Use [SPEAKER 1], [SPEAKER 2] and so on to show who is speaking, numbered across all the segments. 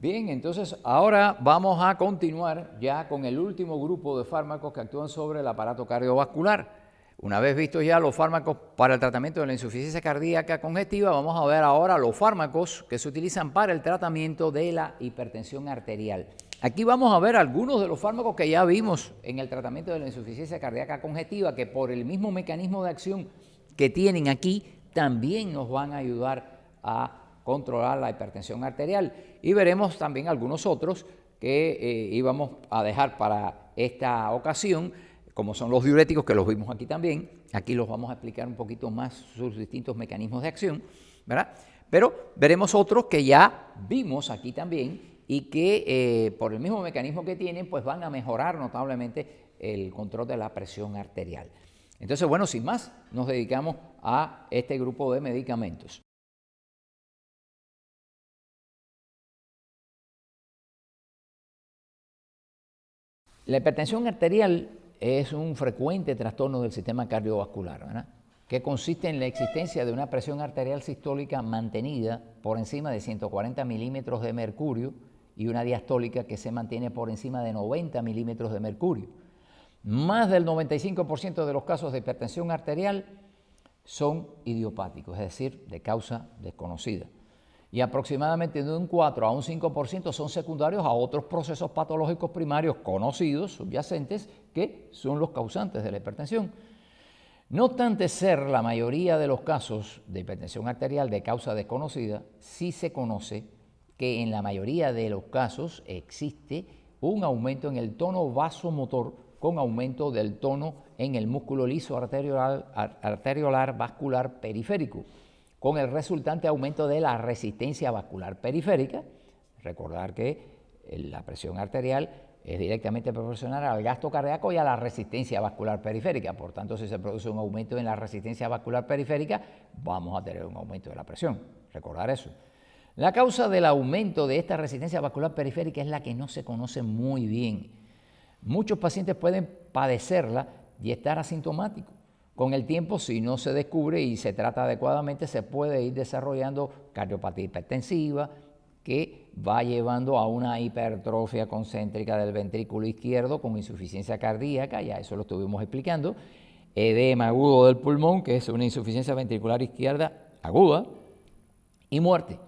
[SPEAKER 1] Bien, entonces ahora vamos a continuar ya con el último grupo de fármacos que actúan sobre el aparato cardiovascular. Una vez vistos ya los fármacos para el tratamiento de la insuficiencia cardíaca congestiva, vamos a ver ahora los fármacos que se utilizan para el tratamiento de la hipertensión arterial. Aquí vamos a ver algunos de los fármacos que ya vimos en el tratamiento de la insuficiencia cardíaca congestiva, que por el mismo mecanismo de acción que tienen aquí, también nos van a ayudar a controlar la hipertensión arterial. Y veremos también algunos otros que íbamos a dejar para esta ocasión, como son los diuréticos, que los vimos aquí también. Aquí los vamos a explicar un poquito más sus distintos mecanismos de acción, ¿verdad? Pero veremos otros que ya vimos aquí también y que por el mismo mecanismo que tienen, pues van a mejorar notablemente el control de la presión arterial. Entonces, bueno, sin más, nos dedicamos a este grupo de medicamentos. La hipertensión arterial es un frecuente trastorno del sistema cardiovascular, ¿verdad?, que consiste en la existencia de una presión arterial sistólica mantenida por encima de 140 milímetros de mercurio y una diastólica que se mantiene por encima de 90 milímetros de mercurio. Más del 95% de los casos de hipertensión arterial son idiopáticos, es decir, de causa desconocida. Y aproximadamente de un 4 a un 5% son secundarios a otros procesos patológicos primarios conocidos, subyacentes, que son los causantes de la hipertensión. No obstante ser la mayoría de los casos de hipertensión arterial de causa desconocida, sí se conoce que en la mayoría de los casos existe un aumento en el tono vasomotor con aumento del tono en el músculo liso arteriolar vascular periférico, con el resultante aumento de la resistencia vascular periférica. Recordar que la presión arterial es directamente proporcional al gasto cardíaco y a la resistencia vascular periférica. Por tanto, si se produce un aumento en la resistencia vascular periférica, vamos a tener un aumento de la presión. Recordar eso. La causa del aumento de esta resistencia vascular periférica es la que no se conoce muy bien. Muchos pacientes pueden padecerla y estar asintomáticos. Con el tiempo, si no se descubre y se trata adecuadamente, se puede ir desarrollando cardiopatía hipertensiva, que va llevando a una hipertrofia concéntrica del ventrículo izquierdo con insuficiencia cardíaca, ya eso lo estuvimos explicando, edema agudo del pulmón, que es una insuficiencia ventricular izquierda aguda, y muerte.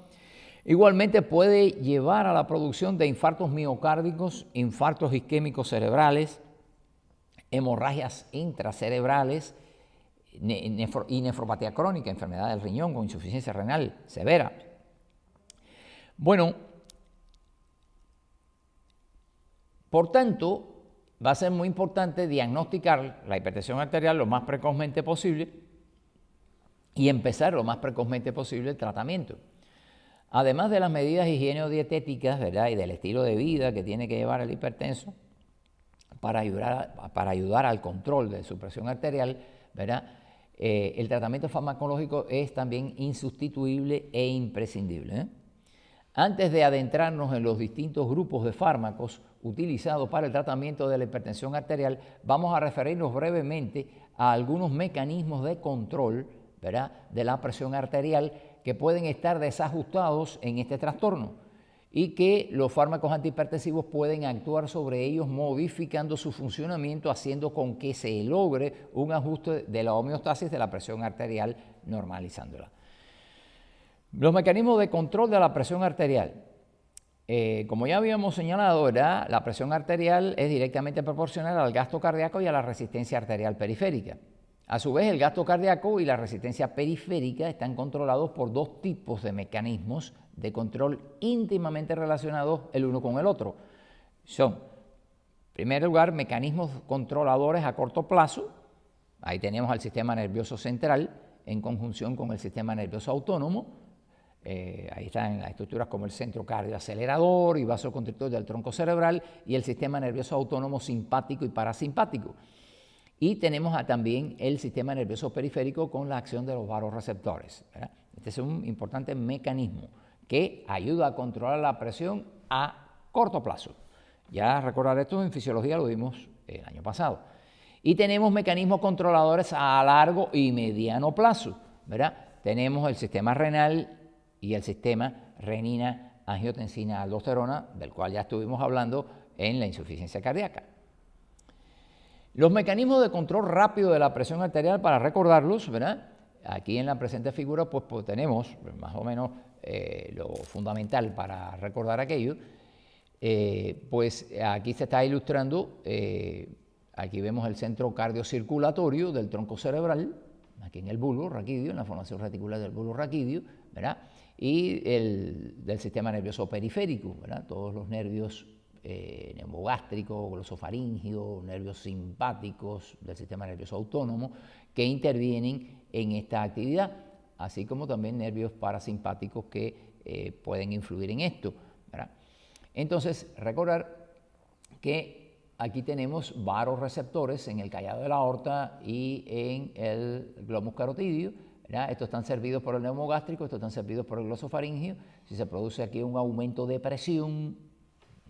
[SPEAKER 1] Igualmente puede llevar a la producción de infartos miocárdicos, infartos isquémicos cerebrales, hemorragias intracerebrales y nefropatía crónica, enfermedad del riñón con insuficiencia renal severa. Bueno, por tanto, va a ser muy importante diagnosticar la hipertensión arterial lo más precozmente posible y empezar lo más precozmente posible el tratamiento. Además de las medidas higienodietéticas, ¿verdad?, y del estilo de vida que tiene que llevar el hipertenso para ayudar al control de su presión arterial, ¿verdad?, el tratamiento farmacológico es también insustituible e imprescindible, ¿eh? Antes de adentrarnos en los distintos grupos de fármacos utilizados para el tratamiento de la hipertensión arterial, vamos a referirnos brevemente a algunos mecanismos de control, ¿verdad?, de la presión arterial que pueden estar desajustados en este trastorno y que los fármacos antihipertensivos pueden actuar sobre ellos modificando su funcionamiento, haciendo con que se logre un ajuste de la homeostasis de la presión arterial, normalizándola. Los mecanismos de control de la presión arterial. Como ya habíamos señalado, ¿verdad?, la presión arterial es directamente proporcional al gasto cardíaco y a la resistencia arterial periférica. A su vez, el gasto cardíaco y la resistencia periférica están controlados por dos tipos de mecanismos de control íntimamente relacionados el uno con el otro. Son, en primer lugar, mecanismos controladores a corto plazo. Ahí tenemos al sistema nervioso central en conjunción con el sistema nervioso autónomo. Ahí están las estructuras como el centro cardioacelerador y vasoconstrictor del tronco cerebral y el sistema nervioso autónomo simpático y parasimpático. Y tenemos también el sistema nervioso periférico con la acción de los vasoreceptores, ¿verdad? Este es un importante mecanismo que ayuda a controlar la presión a corto plazo. Ya recordar esto en fisiología lo vimos el año pasado. Y tenemos mecanismos controladores a largo y mediano plazo, ¿verdad? Tenemos el sistema renal y el sistema angiotensina-aldosterona, del cual ya estuvimos hablando en la insuficiencia cardíaca. Los mecanismos de control rápido de la presión arterial, para recordarlos, ¿verdad? Aquí en la presente figura pues tenemos más o menos lo fundamental para recordar aquello. Pues aquí se está ilustrando, aquí vemos el centro cardiocirculatorio del tronco cerebral, aquí en el bulbo raquídeo, en la formación reticular del bulbo raquídeo, ¿verdad? Y del sistema nervioso periférico, ¿verdad? Todos los nervios neumogástricos, glosofaringio, nervios simpáticos del sistema nervioso autónomo que intervienen en esta actividad, así como también nervios parasimpáticos que pueden influir en esto, ¿verdad? Entonces, recordar que aquí tenemos varoreceptores en el callado de la aorta y en el glomus carotidio, ¿verdad? Estos están servidos por el neumogástrico, estos están servidos por el glosofaringio. Si se produce aquí un aumento de presión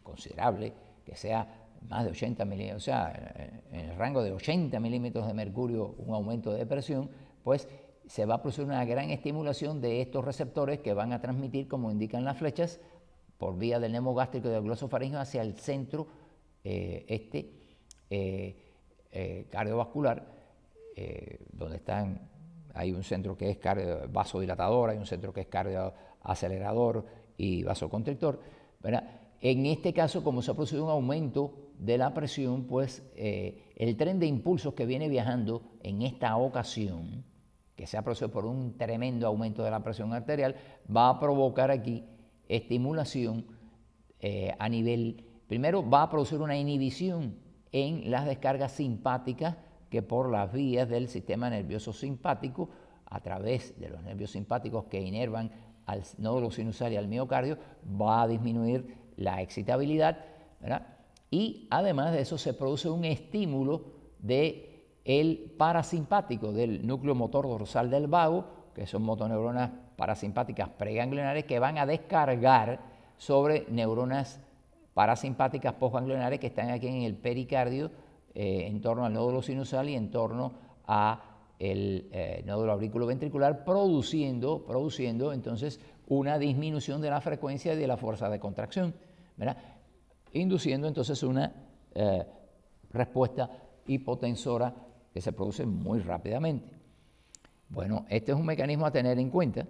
[SPEAKER 1] considerable, que sea más de 80 milímetros, o sea, en el rango de 80 milímetros de mercurio, un aumento de presión, pues se va a producir una gran estimulación de estos receptores que van a transmitir, como indican las flechas, por vía del neumogástrico y del glosofaringio hacia el centro cardiovascular, donde hay un centro que es vasodilatador, hay un centro que es cardioacelerador y vasoconstrictor, ¿verdad? En este caso, como se ha producido un aumento de la presión, pues el tren de impulsos que viene viajando en esta ocasión, que se ha producido por un tremendo aumento de la presión arterial, va a provocar aquí estimulación a nivel, primero va a producir una inhibición en las descargas simpáticas que por las vías del sistema nervioso simpático, a través de los nervios simpáticos que inervan al nódulo sinusal y al miocardio, va a disminuir la excitabilidad, ¿verdad? Y además de eso se produce un estímulo del parasimpático, del núcleo motor dorsal del vago, que son motoneuronas parasimpáticas preganglionares que van a descargar sobre neuronas parasimpáticas postganglionares que están aquí en el pericardio, en torno al nódulo sinusal y en torno a el nódulo auriculoventricular, produciendo entonces una disminución de la frecuencia y de la fuerza de contracción, ¿verdad? Induciendo entonces una respuesta hipotensora que se produce muy rápidamente. Bueno, este es un mecanismo a tener en cuenta.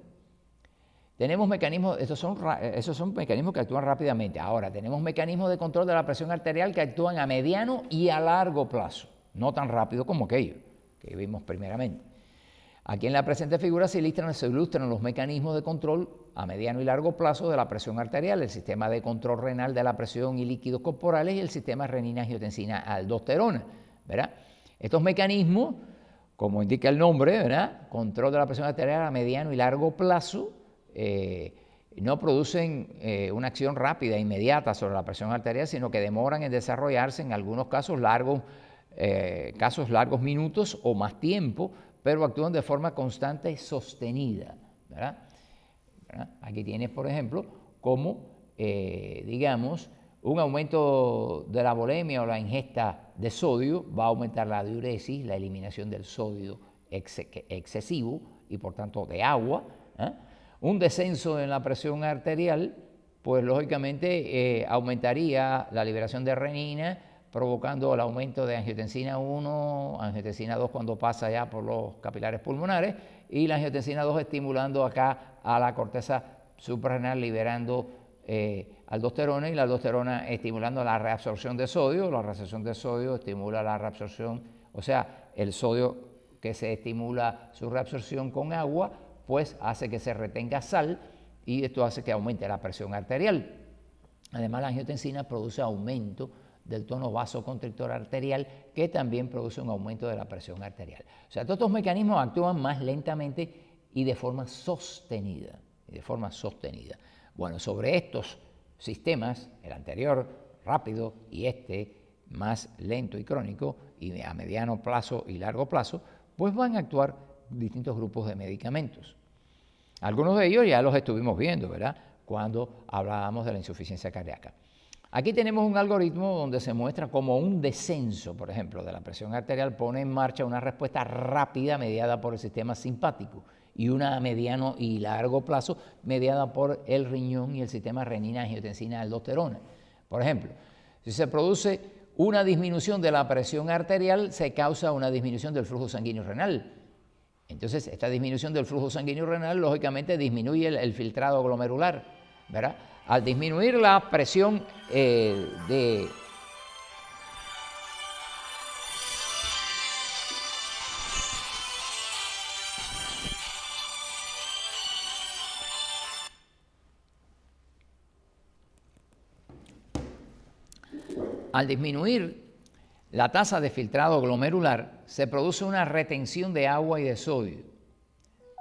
[SPEAKER 1] Tenemos mecanismos, esos son mecanismos que actúan rápidamente. Ahora, tenemos mecanismos de control de la presión arterial que actúan a mediano y a largo plazo, no tan rápido como aquello que vimos primeramente. Aquí en la presente figura se ilustran los mecanismos de control a mediano y largo plazo de la presión arterial, el sistema de control renal de la presión y líquidos corporales y el sistema renina-angiotensina-aldosterona, ¿verdad? Estos mecanismos, como indica el nombre, ¿verdad? Control de la presión arterial a mediano y largo plazo, no producen una acción rápida e inmediata sobre la presión arterial, sino que demoran en desarrollarse, en algunos casos largos minutos o más tiempo, pero actúan de forma constante y sostenida, ¿verdad? Aquí tienes, por ejemplo, como, digamos, un aumento de la volemia o la ingesta de sodio va a aumentar la diuresis, la eliminación del sodio excesivo y por tanto de agua, ¿eh? Un descenso en la presión arterial, pues lógicamente aumentaría la liberación de renina, provocando el aumento de angiotensina 1, angiotensina 2 cuando pasa ya por los capilares pulmonares, y la angiotensina 2 estimulando acá a la corteza suprarrenal, liberando aldosterona, y la aldosterona estimulando la reabsorción de sodio. La reabsorción de sodio estimula la reabsorción, o sea, el sodio que se estimula su reabsorción con agua, pues hace que se retenga sal y esto hace que aumente la presión arterial. Además, la angiotensina produce aumento del tono vasoconstrictor arterial, que también produce un aumento de la presión arterial. O sea, todos estos mecanismos actúan más lentamente y de forma sostenida. Bueno, sobre estos sistemas, el anterior rápido y este más lento y crónico, y a mediano plazo y largo plazo, pues van a actuar distintos grupos de medicamentos. Algunos de ellos ya los estuvimos viendo, ¿verdad?, cuando hablábamos de la insuficiencia cardíaca. Aquí tenemos un algoritmo donde se muestra cómo un descenso, por ejemplo, de la presión arterial pone en marcha una respuesta rápida mediada por el sistema simpático y una a mediano y largo plazo mediada por el riñón y el sistema renina-angiotensina-aldosterona. Por ejemplo, si se produce una disminución de la presión arterial, se causa una disminución del flujo sanguíneo renal. Entonces, esta disminución del flujo sanguíneo renal, lógicamente, disminuye el filtrado glomerular, ¿verdad? Al disminuir la presión al disminuir la tasa de filtrado glomerular, se produce una retención de agua y de sodio,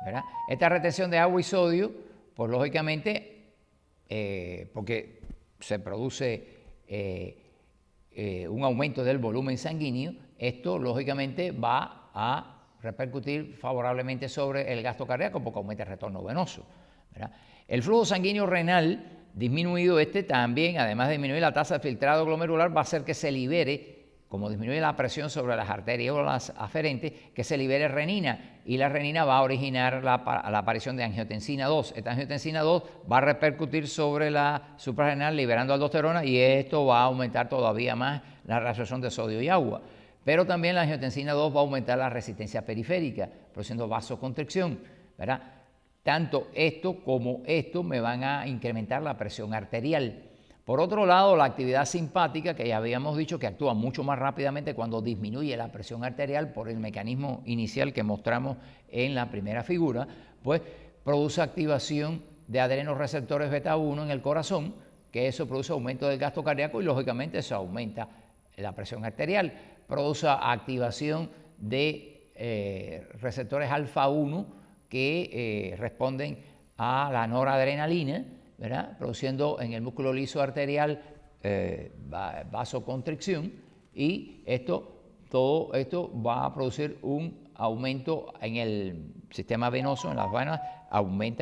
[SPEAKER 1] ¿verdad? Esta retención de agua y sodio, pues lógicamente, porque se produce un aumento del volumen sanguíneo, esto lógicamente va a repercutir favorablemente sobre el gasto cardíaco porque aumenta el retorno venoso, ¿verdad? El flujo sanguíneo renal disminuido también, además de disminuir la tasa de filtrado glomerular, va a hacer que se libere, como disminuye la presión sobre las arteriolas aferentes, que se libere renina, y la renina va a originar la aparición de angiotensina 2. Esta angiotensina 2 va a repercutir sobre la suprarrenal liberando aldosterona, y esto va a aumentar todavía más la reabsorción de sodio y agua. Pero también la angiotensina 2 va a aumentar la resistencia periférica, produciendo vasoconstricción, ¿verdad? Tanto esto como esto me van a incrementar la presión arterial. Por otro lado, la actividad simpática, que ya habíamos dicho que actúa mucho más rápidamente cuando disminuye la presión arterial por el mecanismo inicial que mostramos en la primera figura, pues produce activación de adrenoreceptores beta 1 en el corazón, que eso produce aumento del gasto cardíaco y lógicamente eso aumenta la presión arterial. Produce activación de receptores alfa 1 que responden a la noradrenalina, ¿verdad? Produciendo en el músculo liso arterial vasoconstricción, y todo esto va a producir un aumento en el sistema venoso, en las venas,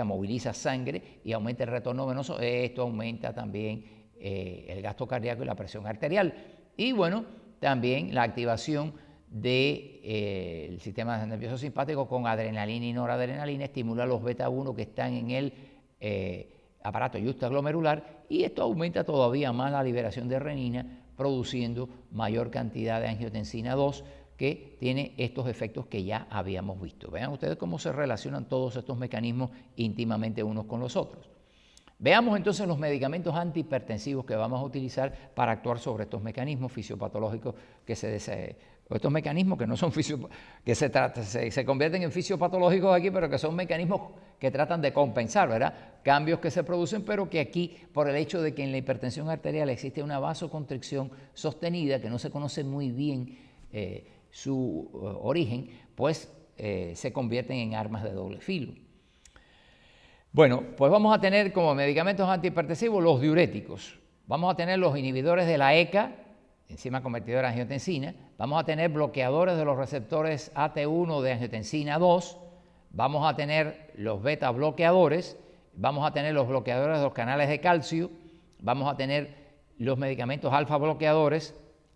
[SPEAKER 1] moviliza sangre y aumenta el retorno venoso. Esto aumenta también el gasto cardíaco y la presión arterial. Y bueno, también la activación del sistema nervioso simpático con adrenalina y noradrenalina estimula los beta 1 que están en el aparato yuxtaglomerular, y esto aumenta todavía más la liberación de renina, produciendo mayor cantidad de angiotensina 2, que tiene estos efectos que ya habíamos visto. Vean ustedes cómo se relacionan todos estos mecanismos íntimamente unos con los otros. Veamos entonces los medicamentos antihipertensivos que vamos a utilizar para actuar sobre estos mecanismos fisiopatológicos estos mecanismos que no son que se convierten en fisiopatológicos aquí, pero que son mecanismos que tratan de compensar, ¿verdad? Cambios que se producen, pero que aquí, por el hecho de que en la hipertensión arterial existe una vasoconstricción sostenida, que no se conoce muy bien su origen, pues se convierten en armas de doble filo. Bueno, pues vamos a tener como medicamentos antihipertensivos los diuréticos. Vamos a tener los inhibidores de la ECA, enzima convertidora de angiotensina. Vamos a tener bloqueadores de los receptores AT1 de angiotensina 2. Vamos a tener los beta bloqueadores. Vamos a tener los bloqueadores de los canales de calcio. Vamos a tener los medicamentos alfa bloqueadores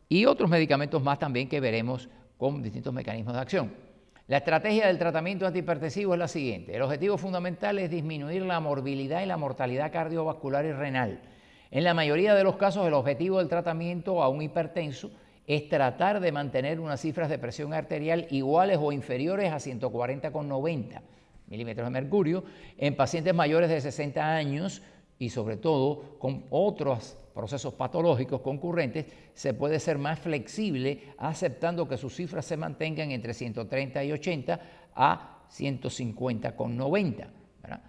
[SPEAKER 1] y otros medicamentos más también que veremos con distintos mecanismos de acción. La estrategia del tratamiento antihipertensivo es la siguiente. El objetivo fundamental es disminuir la morbilidad y la mortalidad cardiovascular y renal. En la mayoría de los casos, el objetivo del tratamiento a un hipertenso es tratar de mantener unas cifras de presión arterial iguales o inferiores a 140,90 milímetros de mercurio en pacientes mayores de 60 años y sobre todo con otros procesos patológicos concurrentes. Se puede ser más flexible aceptando que sus cifras se mantengan entre 130 y 80 a 150,90, ¿verdad?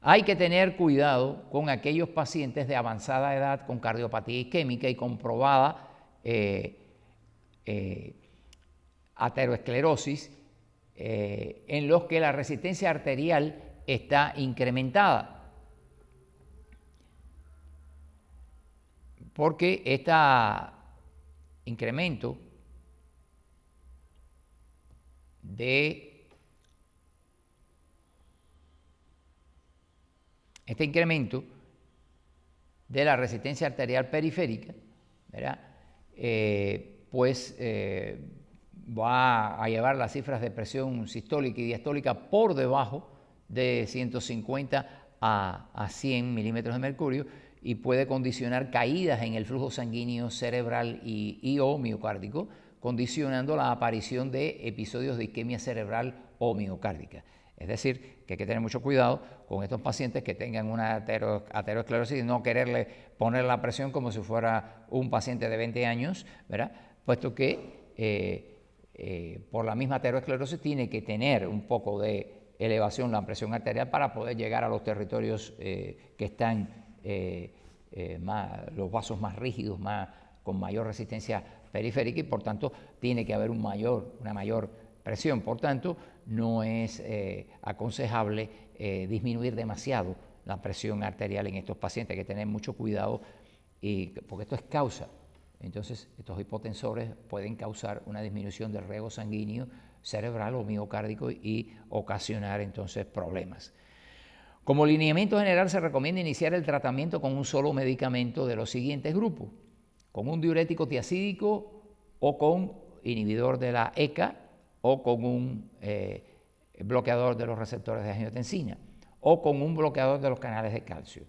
[SPEAKER 1] Hay que tener cuidado con aquellos pacientes de avanzada edad con cardiopatía isquémica y comprobada aterosclerosis, en los que la resistencia arterial está incrementada, porque este incremento de la resistencia arterial periférica, ¿verdad? Va a llevar las cifras de presión sistólica y diastólica por debajo de 150 a 100 milímetros de mercurio y puede condicionar caídas en el flujo sanguíneo cerebral y o miocárdico, condicionando la aparición de episodios de isquemia cerebral o miocárdica. Es decir, que hay que tener mucho cuidado con estos pacientes que tengan una aterosclerosis y no quererle poner la presión como si fuera un paciente de 20 años, ¿verdad? Puesto que por la misma aterosclerosis tiene que tener un poco de elevación la presión arterial para poder llegar a los territorios que están los vasos más rígidos, con mayor resistencia periférica, y por tanto tiene que haber una mayor presión. Por tanto, no es aconsejable disminuir demasiado la presión arterial en estos pacientes. Hay que tener mucho cuidado porque esto es causa. Entonces, estos hipotensores pueden causar una disminución del riego sanguíneo cerebral o miocárdico y ocasionar entonces problemas. Como lineamiento general se recomienda iniciar el tratamiento con un solo medicamento de los siguientes grupos: con un diurético tiacídico o con inhibidor de la ECA o con un bloqueador de los receptores de angiotensina o con un bloqueador de los canales de calcio.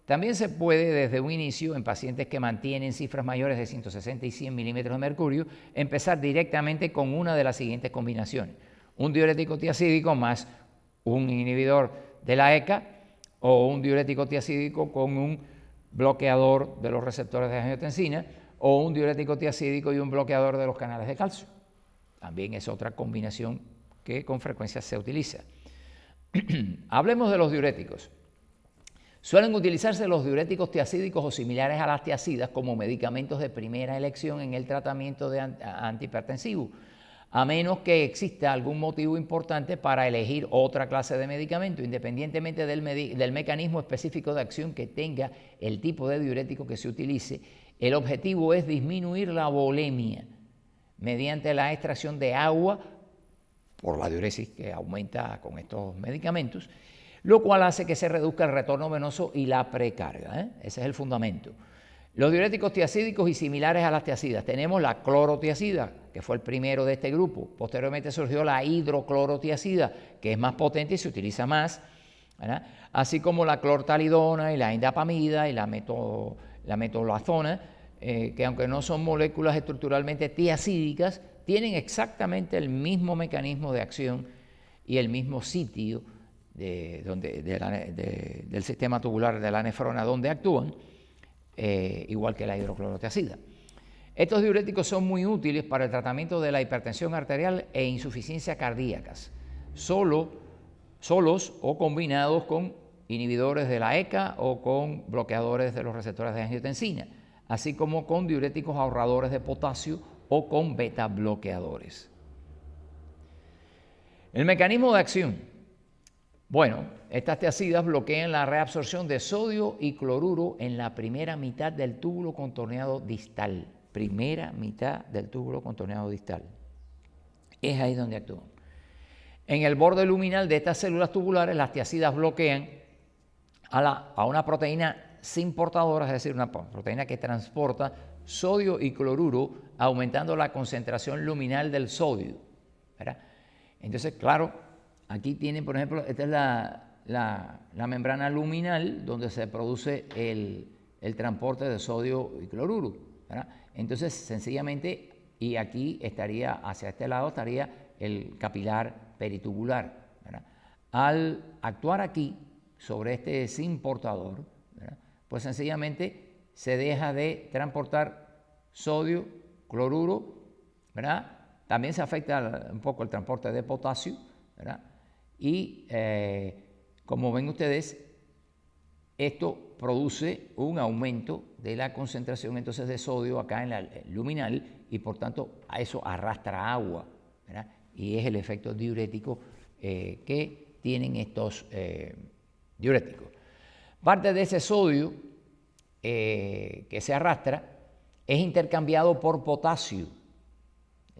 [SPEAKER 1] También se puede desde un inicio en pacientes que mantienen cifras mayores de 160 y 100 milímetros de mercurio empezar directamente con una de las siguientes combinaciones: un diurético tiacídico más un inhibidor de la ECA o un diurético tiacídico con un bloqueador de los receptores de angiotensina o un diurético tiacídico y un bloqueador de los canales de calcio. También es otra combinación que con frecuencia se utiliza. Hablemos de los diuréticos. Suelen utilizarse los diuréticos tiacídicos o similares a las tiacidas como medicamentos de primera elección en el tratamiento de antihipertensivo, a menos que exista algún motivo importante para elegir otra clase de medicamento, independientemente del mecanismo específico de acción que tenga el tipo de diurético que se utilice. El objetivo es disminuir la volemia mediante la extracción de agua por la diuresis que aumenta con estos medicamentos, lo cual hace que se reduzca el retorno venoso y la precarga. Ese es el fundamento. Los diuréticos tiacídicos y similares a las tiacidas. Tenemos la clorotiacida, que fue el primero de este grupo. Posteriormente surgió la hidroclorotiacida, que es más potente y se utiliza más, ¿verdad? Así como la clortalidona y la indapamida y la metolazona, que aunque no son moléculas estructuralmente tiacídicas, tienen exactamente el mismo mecanismo de acción y el mismo sitio del sistema tubular de la nefrona donde actúan, igual que la hidroclorotiacida. Estos diuréticos son muy útiles para el tratamiento de la hipertensión arterial e insuficiencia cardíacas, solos o combinados con inhibidores de la ECA o con bloqueadores de los receptores de angiotensina, así como con diuréticos ahorradores de potasio o con beta bloqueadores. El mecanismo de acción. Bueno, estas tiacidas bloquean la reabsorción de sodio y cloruro en la primera mitad del túbulo contorneado distal. Primera mitad del túbulo contorneado distal. Es ahí donde actúan. En el borde luminal de estas células tubulares, las tiacidas bloquean a una proteína sin portadora, es decir, una proteína que transporta sodio y cloruro, aumentando la concentración luminal del sodio, ¿verdad? Entonces, claro, aquí tienen, por ejemplo, esta es la membrana luminal donde se produce el transporte de sodio y cloruro, ¿verdad? Entonces, sencillamente, y aquí estaría, hacia este lado estaría el capilar peritubular, ¿verdad? Al actuar aquí sobre este sin portador, ¿verdad? Pues sencillamente se deja de transportar sodio, cloruro, ¿verdad? También se afecta un poco el transporte de potasio, ¿verdad? Y como ven ustedes, esto produce un aumento de la concentración entonces de sodio acá en la luminal y por tanto a eso arrastra agua, ¿verdad? Y es el efecto diurético que tienen estos diuréticos. Parte de ese sodio que se arrastra es intercambiado por potasio.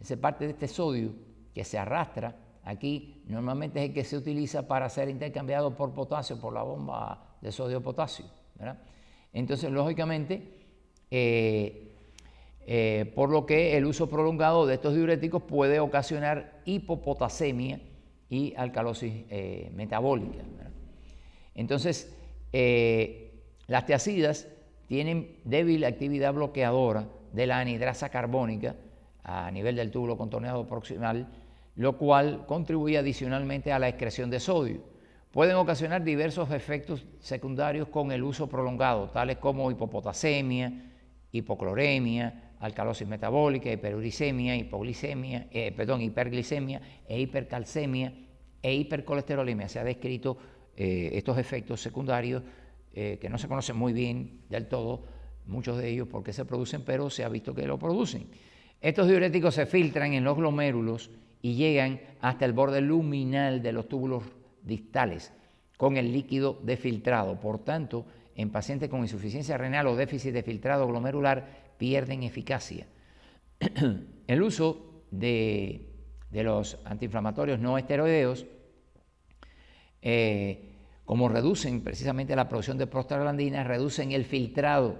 [SPEAKER 1] Esa parte de este sodio que se arrastra aquí normalmente es el que se utiliza para ser intercambiado por potasio, por la bomba de sodio-potasio, ¿verdad? Entonces, lógicamente, por lo que el uso prolongado de estos diuréticos puede ocasionar hipopotasemia y alcalosis metabólica, ¿verdad? Entonces, las tiazidas tienen débil actividad bloqueadora de la anhidrasa carbónica a nivel del túbulo contorneado proximal, lo cual contribuye adicionalmente a la excreción de sodio. Pueden ocasionar diversos efectos secundarios con el uso prolongado, tales como hipopotasemia, hipocloremia, alcalosis metabólica, hiperuricemia, hiperglicemia e hipercalcemia e hipercolesterolemia. Se ha descrito estos efectos secundarios que no se conocen muy bien del todo, muchos de ellos por qué se producen, pero se ha visto que lo producen. Estos diuréticos se filtran en los glomérulos y llegan hasta el borde luminal de los túbulos distales con el líquido defiltrado. Por tanto, en pacientes con insuficiencia renal o déficit de filtrado glomerular pierden eficacia. El uso de los antiinflamatorios no esteroideos, como reducen precisamente la producción de prostaglandinas, reducen el filtrado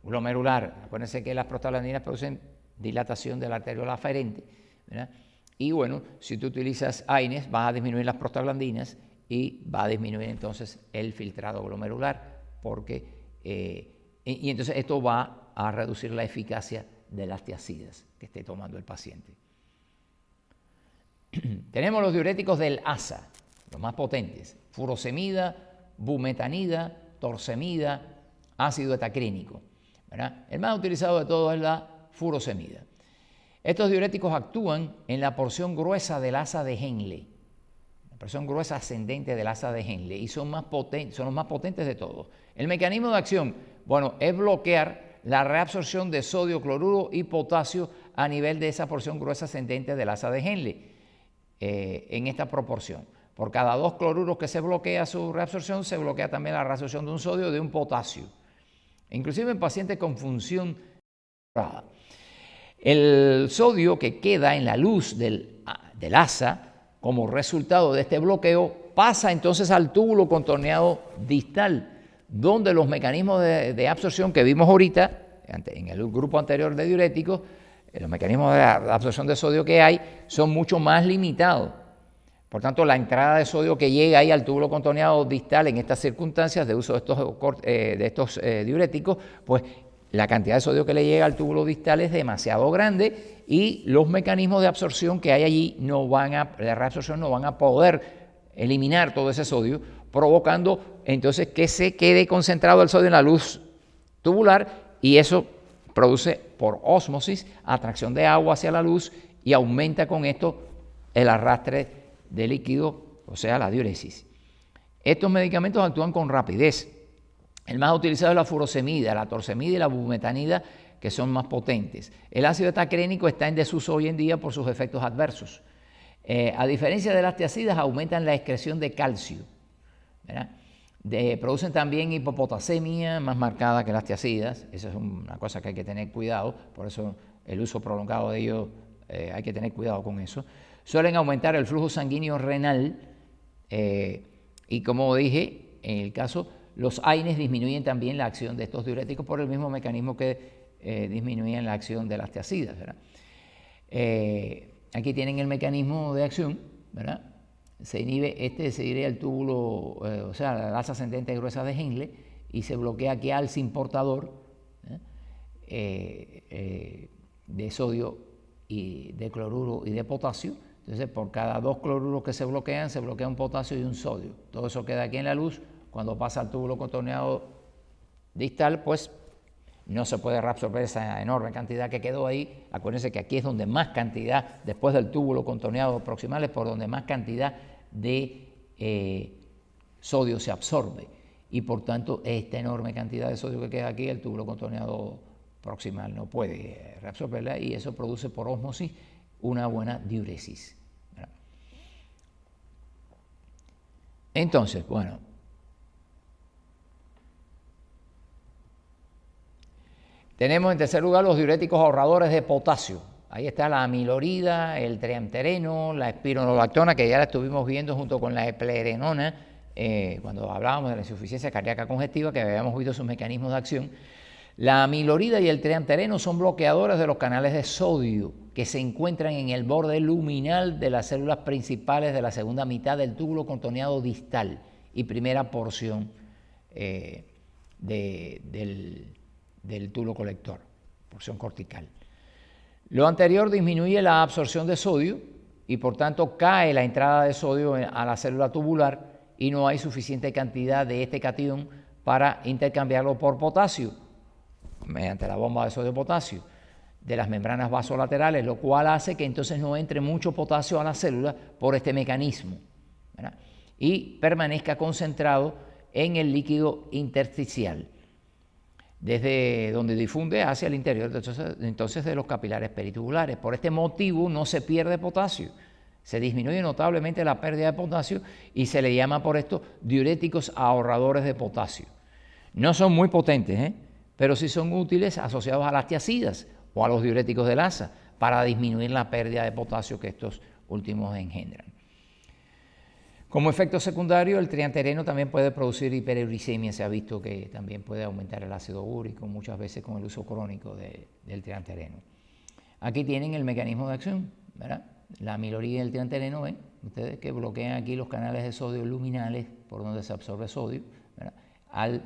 [SPEAKER 1] glomerular. Acuérdense que las prostaglandinas producen dilatación de la arteriola aferente, ¿verdad? Y bueno, si tú utilizas AINES, vas a disminuir las prostaglandinas y va a disminuir entonces el filtrado glomerular, porque, y entonces esto va a reducir la eficacia de las tiazidas que esté tomando el paciente. Tenemos los diuréticos del ASA, los más potentes: furosemida, bumetanida, torsemida, ácido etacrínico, ¿verdad? El más utilizado de todos es la furosemida. Estos diuréticos actúan en la porción gruesa del asa de Henle, la porción gruesa ascendente del asa de Henle, y son los más potentes de todos. El mecanismo de acción, bueno, es bloquear la reabsorción de sodio, cloruro y potasio a nivel de esa porción gruesa ascendente del asa de Henle, en esta proporción. Por cada 2 cloruros que se bloquea su reabsorción, se bloquea también la reabsorción de un sodio y de un potasio. Inclusive en pacientes con función cerrada. El sodio que queda en la luz del asa como resultado de este bloqueo pasa entonces al túbulo contorneado distal, donde los mecanismos de absorción que vimos ahorita en el grupo anterior de diuréticos, los mecanismos de absorción de sodio que hay son mucho más limitados. Por tanto, la entrada de sodio que llega ahí al túbulo contorneado distal en estas circunstancias de uso de estos diuréticos, pues la cantidad de sodio que le llega al túbulo distal es demasiado grande y los mecanismos de absorción que hay allí de reabsorción no van a poder eliminar todo ese sodio, provocando entonces que se quede concentrado el sodio en la luz tubular, y eso produce por ósmosis atracción de agua hacia la luz y aumenta con esto el arrastre de líquido, o sea, la diuresis. Estos medicamentos actúan con rapidez. El más utilizado es la furosemida, la torsemida y la bumetanida, que son más potentes. El ácido etacrénico está en desuso hoy en día por sus efectos adversos. A diferencia de las tiazidas, aumentan la excreción de calcio, ¿verdad? Producen también hipopotasemia más marcada que las tiazidas. Esa es una cosa que hay que tener cuidado, por eso el uso prolongado de ellos hay que tener cuidado con eso. Suelen aumentar el flujo sanguíneo renal y, como dije, en el caso, los AINES disminuyen también la acción de estos diuréticos por el mismo mecanismo que disminuían la acción de las tiazidas, ¿verdad? Aquí tienen el mecanismo de acción, ¿verdad? Se inhibe, se iría el túbulo, o sea, la asa ascendente gruesa de Henle, y se bloquea aquí al portador de sodio y de cloruro y de potasio. Entonces, por cada 2 cloruros que se bloquea un potasio y un sodio. Todo eso queda aquí en la luz. Cuando pasa al túbulo contorneado distal, pues no se puede reabsorber esa enorme cantidad que quedó ahí. Acuérdense que aquí es donde más cantidad, después del túbulo contorneado proximal, es por donde más cantidad de sodio se absorbe. Y por tanto, esta enorme cantidad de sodio que queda aquí, el túbulo contorneado proximal no puede reabsorberla, y eso produce por ósmosis una buena diuresis, ¿verdad? Entonces, bueno, tenemos en tercer lugar los diuréticos ahorradores de potasio. Ahí está la amilorida, el triamtereno, la espironolactona, que ya la estuvimos viendo junto con la eplerenona cuando hablábamos de la insuficiencia cardíaca congestiva, que habíamos visto sus mecanismos de acción. La amilorida y el triantereno son bloqueadores de los canales de sodio que se encuentran en el borde luminal de las células principales de la segunda mitad del túbulo contorneado distal y primera porción del túbulo colector, porción cortical. Lo anterior disminuye la absorción de sodio y por tanto cae la entrada de sodio a la célula tubular y no hay suficiente cantidad de este catión para intercambiarlo por potasio mediante la bomba de sodio-potasio de las membranas vasolaterales, lo cual hace que entonces no entre mucho potasio a la célula por este mecanismo, ¿verdad? Y permanezca concentrado en el líquido intersticial, desde donde difunde hacia el interior entonces de los capilares peritubulares. Por este motivo no se pierde potasio, se disminuye notablemente la pérdida de potasio y se le llama por esto diuréticos ahorradores de potasio. No son muy potentes, pero sí son útiles asociados a las tiacidas o a los diuréticos de Lassa para disminuir la pérdida de potasio que estos últimos engendran. Como efecto secundario, el triantereno también puede producir hiperuricemia. Se ha visto que también puede aumentar el ácido úrico, muchas veces con el uso crónico del triantereno. Aquí tienen el mecanismo de acción, ¿verdad? La amilorida y el triantereno, ven ustedes que bloquean aquí los canales de sodio luminales por donde se absorbe sodio, ¿verdad? Al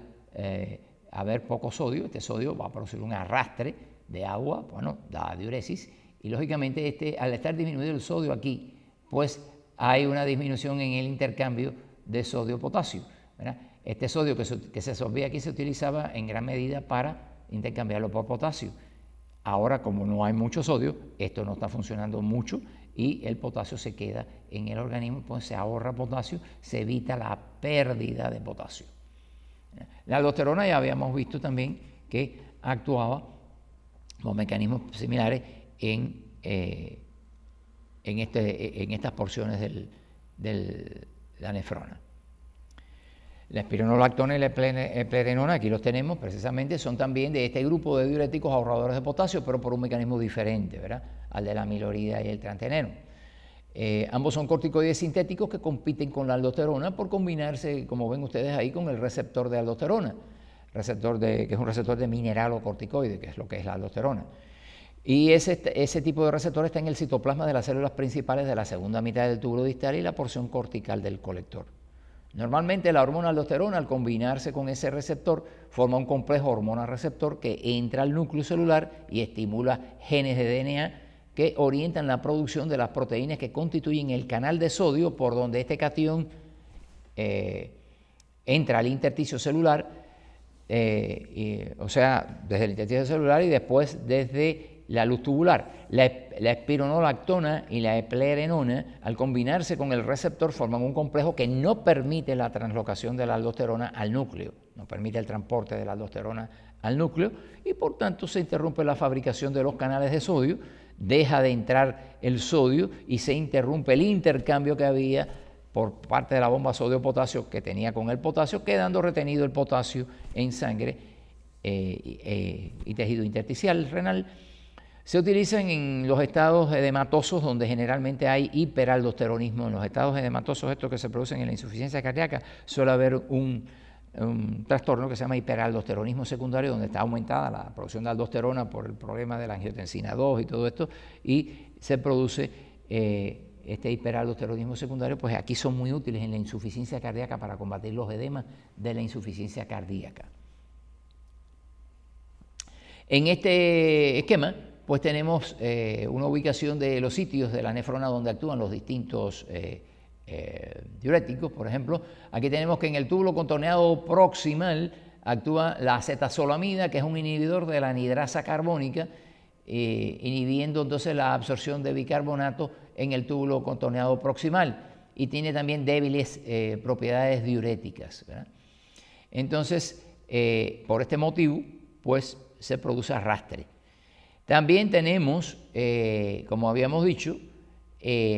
[SPEAKER 1] haber poco sodio, este sodio va a producir un arrastre de agua, bueno, da diuresis, y lógicamente al estar disminuido el sodio aquí, pues hay una disminución en el intercambio de sodio-potasio, ¿verdad? Este sodio que se absorbía aquí se utilizaba en gran medida para intercambiarlo por potasio. Ahora, como no hay mucho sodio, esto no está funcionando mucho y el potasio se queda en el organismo, pues se ahorra potasio, se evita la pérdida de potasio. La aldosterona ya habíamos visto también que actuaba con mecanismos similares en estas porciones de la nefrona. La espironolactona y la eplerenona, aquí los tenemos precisamente, son también de este grupo de diuréticos ahorradores de potasio, pero por un mecanismo diferente, ¿verdad?, al de la amilorida y el triantereno. Ambos son corticoides sintéticos que compiten con la aldosterona por combinarse, como ven ustedes ahí, con el receptor de aldosterona, que es un receptor de mineralocorticoide, que es lo que es la aldosterona. Y ese tipo de receptor está en el citoplasma de las células principales de la segunda mitad del túbulo distal y la porción cortical del colector. Normalmente la hormona aldosterona, al combinarse con ese receptor, forma un complejo hormona-receptor que entra al núcleo celular y estimula genes de DNA que orientan la producción de las proteínas que constituyen el canal de sodio por donde este catión entra al intersticio celular, o sea, desde el intersticio celular y después desde la luz tubular. La espironolactona y la eplerenona, al combinarse con el receptor, forman un complejo que no permite la translocación de la aldosterona al núcleo, no permite el transporte de la aldosterona al núcleo y por tanto se interrumpe la fabricación de los canales de sodio, deja de entrar el sodio y se interrumpe el intercambio que había por parte de la bomba sodio-potasio que tenía con el potasio, quedando retenido el potasio en sangre y tejido intersticial renal. Se utilizan en los estados edematosos donde generalmente hay hiperaldosteronismo. En los estados edematosos, estos que se producen en la insuficiencia cardíaca, suele haber un trastorno que se llama hiperaldosteronismo secundario, donde está aumentada la producción de aldosterona por el problema de la angiotensina 2 y todo esto, y se produce este hiperaldosteronismo secundario, pues aquí son muy útiles en la insuficiencia cardíaca para combatir los edemas de la insuficiencia cardíaca. En este esquema, pues tenemos una ubicación de los sitios de la nefrona donde actúan los distintos diuréticos. Por ejemplo, aquí tenemos que en el túbulo contorneado proximal actúa la acetazolamida, que es un inhibidor de la anidrasa carbónica, inhibiendo entonces la absorción de bicarbonato en el túbulo contorneado proximal, y tiene también débiles propiedades diuréticas, ¿verdad? Entonces, por este motivo, pues se produce arrastre. También tenemos, como habíamos dicho,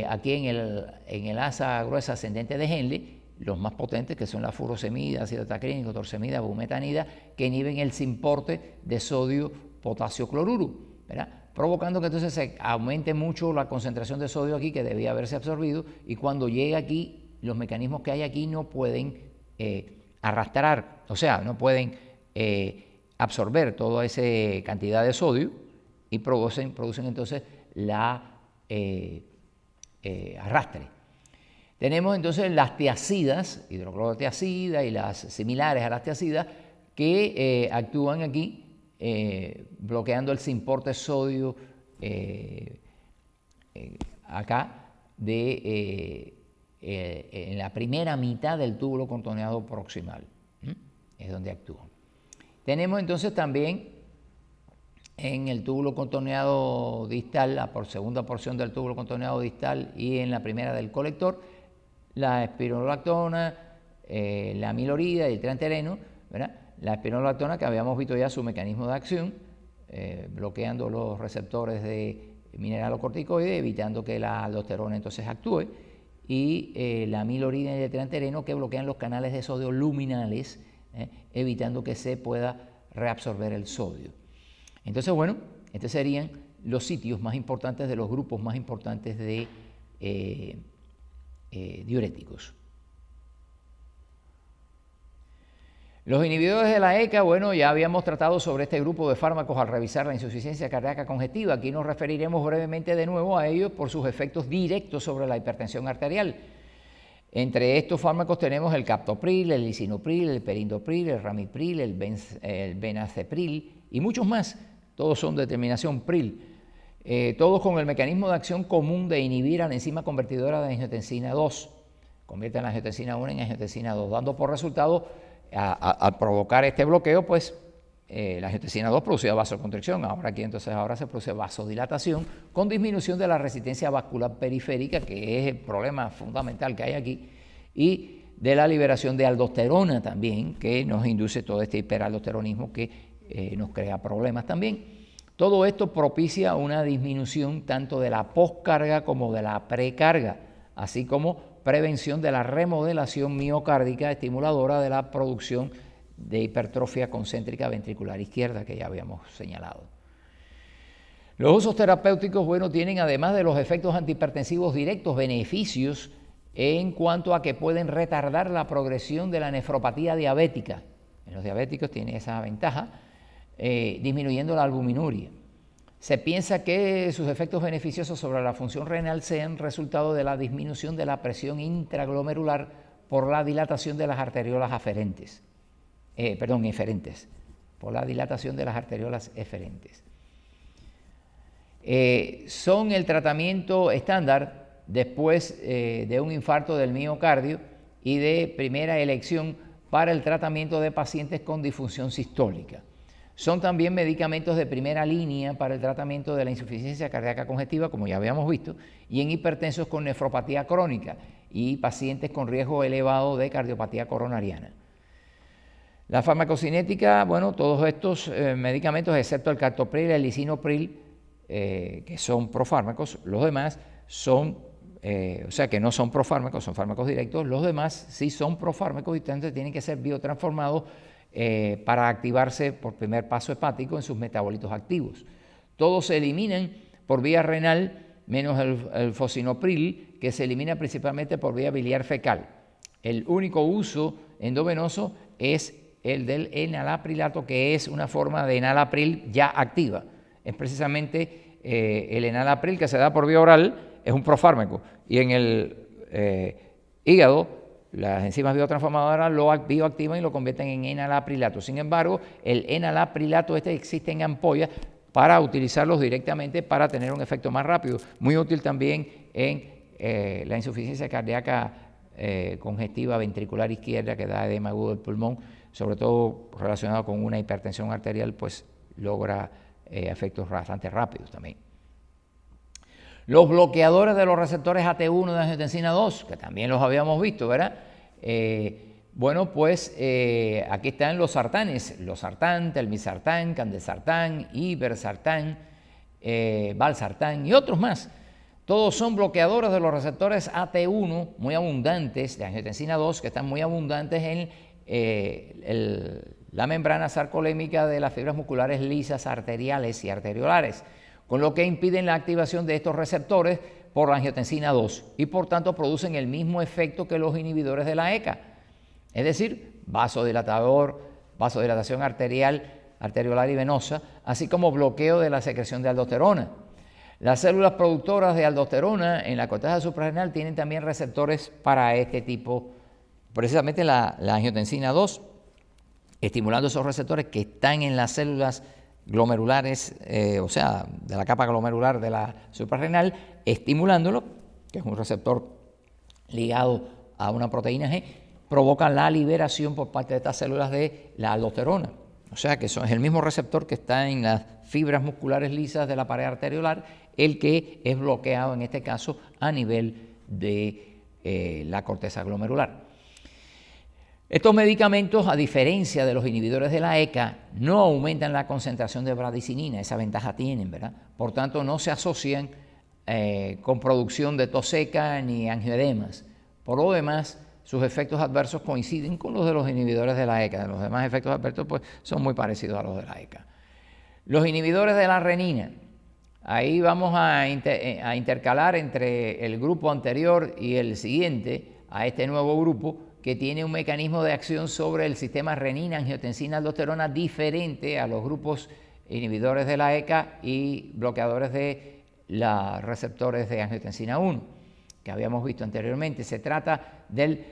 [SPEAKER 1] aquí en el asa gruesa ascendente de Henle, los más potentes, que son la furosemida, ácido tacrínico, torsemida, bumetanida, que inhiben el simporte de sodio potasio cloruro, ¿verdad?, provocando que entonces se aumente mucho la concentración de sodio aquí que debía haberse absorbido, y cuando llega aquí, los mecanismos que hay aquí no pueden arrastrar, o sea, no pueden absorber toda esa cantidad de sodio y producen entonces la arrastre. Tenemos entonces las tiacidas, hidroclorotiazida y las similares a las tiacidas, que actúan aquí bloqueando el simporte sodio acá en la primera mitad del túbulo contorneado proximal. Es donde actúan. Tenemos entonces también en el túbulo contorneado distal, la segunda porción del túbulo contorneado distal y en la primera del colector, la espironolactona, la amilorida y el triantereno, ¿verdad? La espironolactona, que habíamos visto ya su mecanismo de acción, bloqueando los receptores de mineralocorticoides, evitando que la aldosterona entonces actúe, y la amilorida y el triantereno, que bloquean los canales de sodio luminales, evitando que se pueda reabsorber el sodio. Entonces, bueno, estos serían los sitios más importantes de los grupos más importantes de diuréticos. Los inhibidores de la ECA, bueno, ya habíamos tratado sobre este grupo de fármacos al revisar la insuficiencia cardíaca congestiva. Aquí nos referiremos brevemente de nuevo a ellos por sus efectos directos sobre la hipertensión arterial. Entre estos fármacos tenemos el captopril, el lisinopril, el perindopril, el ramipril, el benacepril y muchos más. Todos son de terminación pril. Todos con el mecanismo de acción común de inhibir a la enzima convertidora de angiotensina 2. Convierten la angiotensina 1 en angiotensina 2, dando por resultado, al provocar este bloqueo, pues la angiotensina 2 producía vasoconstricción. Ahora se produce vasodilatación con disminución de la resistencia vascular periférica, que es el problema fundamental que hay aquí, y de la liberación de aldosterona también, que nos induce todo este hiperaldosteronismo que nos crea problemas también. Todo esto propicia una disminución tanto de la poscarga como de la precarga, así como prevención de la remodelación miocárdica estimuladora de la producción de hipertrofia concéntrica ventricular izquierda que ya habíamos señalado. Los usos terapéuticos, bueno, tienen además de los efectos antihipertensivos directos beneficios en cuanto a que pueden retardar la progresión de la nefropatía diabética. En los diabéticos tiene esa ventaja, disminuyendo la albuminuria. Se piensa que sus efectos beneficiosos sobre la función renal sean resultado de la disminución de la presión intraglomerular por la dilatación de las arteriolas eferentes, por la dilatación de las arteriolas eferentes. Son el tratamiento estándar después de un infarto del miocardio y de primera elección para el tratamiento de pacientes con disfunción sistólica. Son también medicamentos de primera línea para el tratamiento de la insuficiencia cardíaca congestiva, como ya habíamos visto, y en hipertensos con nefropatía crónica y pacientes con riesgo elevado de cardiopatía coronariana. La farmacocinética, bueno, todos estos medicamentos, excepto el captopril y el lisinopril, que son profármacos, los demás son, o sea que no son profármacos, son fármacos directos, los demás sí son profármacos y entonces tienen que ser biotransformados para activarse por primer paso hepático en sus metabolitos activos. Todos se eliminan por vía renal, menos el fosinopril, que se elimina principalmente por vía biliar fecal. El único uso endovenoso es el del enalaprilato, que es una forma de enalapril ya activa. Es precisamente el enalapril que se da por vía oral, es un profármaco, y en el hígado las enzimas biotransformadoras lo bioactivan y lo convierten en enalaprilato. Sin embargo, el enalaprilato existe en ampollas para utilizarlos directamente para tener un efecto más rápido. Muy útil también en la insuficiencia cardíaca congestiva ventricular izquierda, que da edema agudo del pulmón, sobre todo relacionado con una hipertensión arterial, pues logra efectos bastante rápidos también. Los bloqueadores de los receptores AT1 de angiotensina 2, que también los habíamos visto, ¿verdad? Bueno, pues aquí están los sartanes, losartán, telmisartán, candesartán, ibersartán, valsartán y otros más. Todos son bloqueadores de los receptores AT1 muy abundantes, de angiotensina 2, que están muy abundantes en la membrana sarcolémica de las fibras musculares lisas arteriales y arteriolares, con lo que impiden la activación de estos receptores por la angiotensina 2 y por tanto producen el mismo efecto que los inhibidores de la ECA, es decir, vasodilatación arterial arteriolar y venosa, así como bloqueo de la secreción de aldosterona. Las células productoras de aldosterona en la corteza suprarrenal tienen también receptores para este tipo, precisamente la angiotensina 2, estimulando esos receptores que están en las células glomerulares, o sea, de la capa glomerular de la suprarrenal, estimulándolo, que es un receptor ligado a una proteína G, provoca la liberación por parte de estas células de la aldosterona. O sea que eso es el mismo receptor que está en las fibras musculares lisas de la pared arteriolar, el que es bloqueado en este caso a nivel de la corteza glomerular. Estos medicamentos, a diferencia de los inhibidores de la ECA, no aumentan la concentración de bradicinina, esa ventaja tienen, ¿verdad? Por tanto, no se asocian con producción de tos seca ni angioedemas. Por lo demás, sus efectos adversos coinciden con los de los inhibidores de la ECA. Los demás efectos adversos pues, son muy parecidos a los de la ECA. Los inhibidores de la renina. Ahí vamos a intercalar entre el grupo anterior y el siguiente a este nuevo grupo que tiene un mecanismo de acción sobre el sistema renina, angiotensina, aldosterona diferente a los grupos inhibidores de la ECA y bloqueadores de los receptores de angiotensina 1, que habíamos visto anteriormente. Se trata del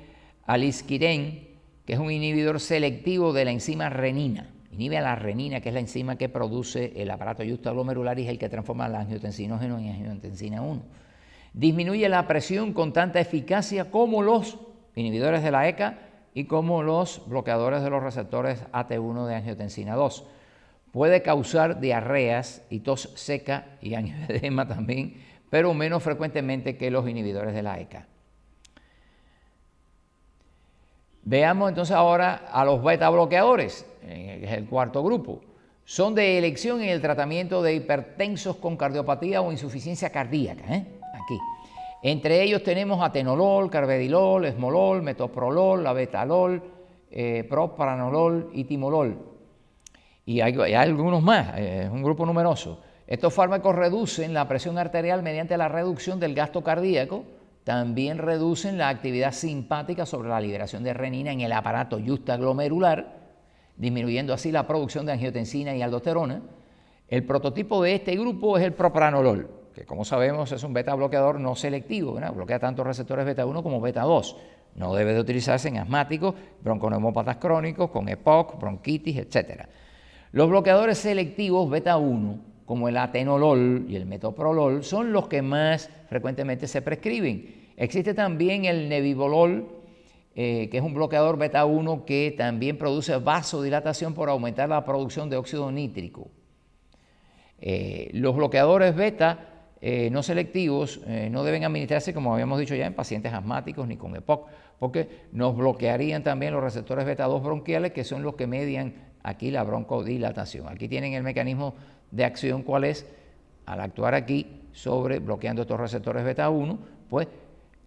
[SPEAKER 1] alisquiren, que es un inhibidor selectivo de la enzima renina. Inhibe a la renina, que es la enzima que produce el aparato yuxtaglomerular y es el que transforma el angiotensinógeno en angiotensina 1. Disminuye la presión con tanta eficacia como los inhibidores de la ECA y como los bloqueadores de los receptores AT1 de angiotensina 2. Puede causar diarreas y tos seca y angioedema también, pero menos frecuentemente que los inhibidores de la ECA. Veamos entonces ahora a los beta bloqueadores, que es el cuarto grupo. Son de elección en el tratamiento de hipertensos con cardiopatía o insuficiencia cardíaca, aquí. Entre ellos tenemos atenolol, carvedilol, esmolol, metoprolol, abetalol, propranolol y timolol. Y hay algunos más, es un grupo numeroso. Estos fármacos reducen la presión arterial mediante la reducción del gasto cardíaco, también reducen la actividad simpática sobre la liberación de renina en el aparato yuxtaglomerular, disminuyendo así la producción de angiotensina y aldosterona. El prototipo de este grupo es el propranolol, que como sabemos es un beta bloqueador no selectivo, ¿verdad? Bloquea tanto receptores beta 1 como beta 2. No debe de utilizarse en asmáticos, bronconeumópatas crónicos, con EPOC, bronquitis, etc. Los bloqueadores selectivos beta 1, como el atenolol y el metoprolol, son los que más frecuentemente se prescriben. Existe también el nebivolol, que es un bloqueador beta 1 que también produce vasodilatación por aumentar la producción de óxido nítrico. Los bloqueadores beta no selectivos no deben administrarse, como habíamos dicho ya, en pacientes asmáticos ni con EPOC, porque nos bloquearían también los receptores beta 2 bronquiales, que son los que median aquí la broncodilatación. Aquí tienen el mecanismo de acción, ¿cuál es? Al actuar aquí sobre bloqueando estos receptores beta 1, pues